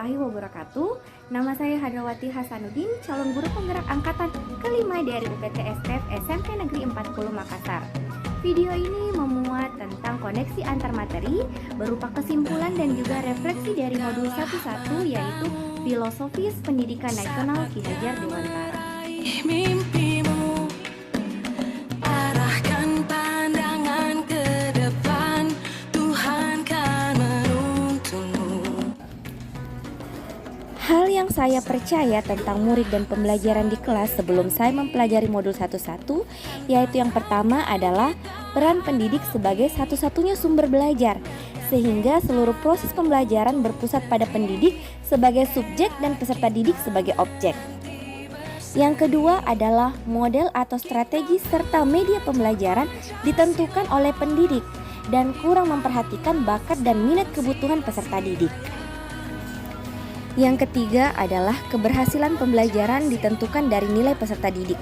warahmatullahi wabarakatuh. Nama saya Hadrawati Hasanuddin, calon guru penggerak angkatan kelima dari UPT STF SMP Negeri 40 Makassar. Video ini memuat tentang koneksi antar materi berupa kesimpulan dan juga refleksi dari modul 11 yaitu Filosofis Pendidikan Nasional Ki Hajar Dewantara. Hal yang saya percaya tentang murid dan pembelajaran di kelas sebelum saya mempelajari modul 11 yaitu yang pertama adalah peran pendidik sebagai satu-satunya sumber belajar, sehingga seluruh proses pembelajaran berpusat pada pendidik sebagai subjek dan peserta didik sebagai objek. Yang kedua adalah model atau strategi serta media pembelajaran ditentukan oleh pendidik dan kurang memperhatikan bakat dan minat kebutuhan peserta didik. Yang ketiga adalah keberhasilan pembelajaran ditentukan dari nilai peserta didik.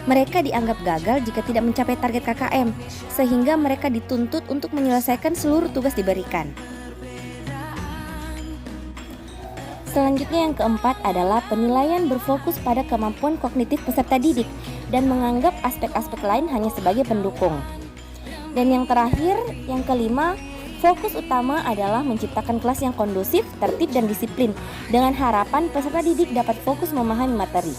Mereka dianggap gagal jika tidak mencapai target KKM, sehingga mereka dituntut untuk menyelesaikan seluruh tugas diberikan. Selanjutnya yang keempat adalah penilaian berfokus pada kemampuan kognitif peserta didik dan menganggap aspek-aspek lain hanya sebagai pendukung. Dan yang terakhir, yang kelima, fokus utama adalah menciptakan kelas yang kondusif, tertib, dan disiplin dengan harapan peserta didik dapat fokus memahami materi.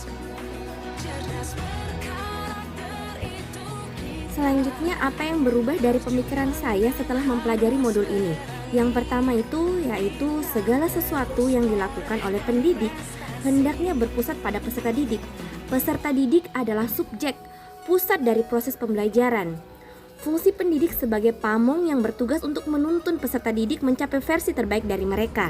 Selanjutnya, apa yang berubah dari pemikiran saya setelah mempelajari modul ini? Yang pertama yaitu segala sesuatu yang dilakukan oleh pendidik hendaknya berpusat pada peserta didik. Peserta didik adalah subjek, pusat dari proses pembelajaran. Fungsi pendidik sebagai pamong yang bertugas untuk menuntun peserta didik mencapai versi terbaik dari mereka.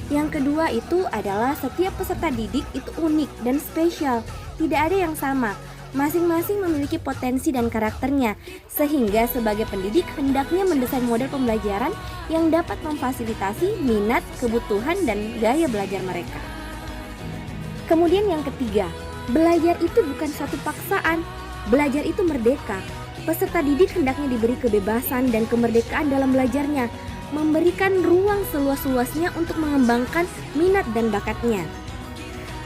Yang kedua itu adalah setiap peserta didik itu unik dan spesial, tidak ada yang sama. Masing-masing memiliki potensi dan karakternya, sehingga sebagai pendidik hendaknya mendesain model pembelajaran yang dapat memfasilitasi minat, kebutuhan, dan gaya belajar mereka. Kemudian yang ketiga, belajar itu bukan suatu paksaan, belajar itu merdeka. Peserta didik hendaknya diberi kebebasan dan kemerdekaan dalam belajarnya, memberikan ruang seluas-luasnya untuk mengembangkan minat dan bakatnya.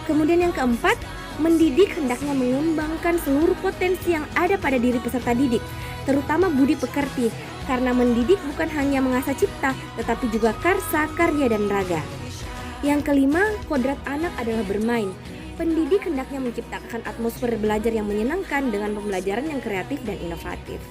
Kemudian yang keempat, mendidik hendaknya mengembangkan seluruh potensi yang ada pada diri peserta didik, terutama budi pekerti, karena mendidik bukan hanya mengasah cipta, tetapi juga karsa, karya, dan raga. Yang kelima, kodrat anak adalah bermain. Pendidik hendaknya menciptakan atmosfer belajar yang menyenangkan dengan pembelajaran yang kreatif dan inovatif.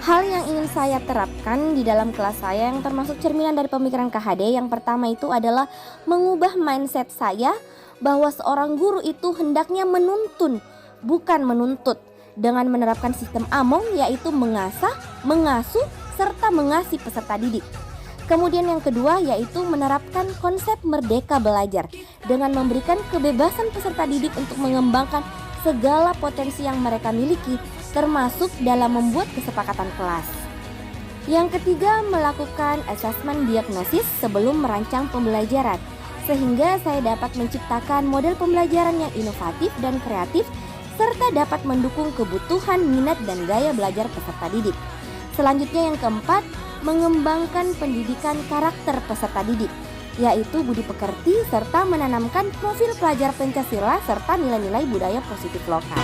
Hal yang ingin saya terapkan di dalam kelas saya yang termasuk cerminan dari pemikiran KHD yang pertama itu adalah mengubah mindset saya bahwa seorang guru itu hendaknya menuntun, bukan menuntut, dengan menerapkan sistem AMONG yaitu mengasah, mengasuh, serta mengasihi peserta didik. Kemudian yang kedua yaitu menerapkan konsep merdeka belajar dengan memberikan kebebasan peserta didik untuk mengembangkan segala potensi yang mereka miliki, termasuk dalam membuat kesepakatan kelas. Yang ketiga, melakukan asesmen diagnosis sebelum merancang pembelajaran, sehingga saya dapat menciptakan model pembelajaran yang inovatif dan kreatif, serta dapat mendukung kebutuhan, minat, dan gaya belajar peserta didik. Selanjutnya yang keempat, mengembangkan pendidikan karakter peserta didik, yaitu budi pekerti serta menanamkan profil pelajar Pancasila serta nilai-nilai budaya positif lokal.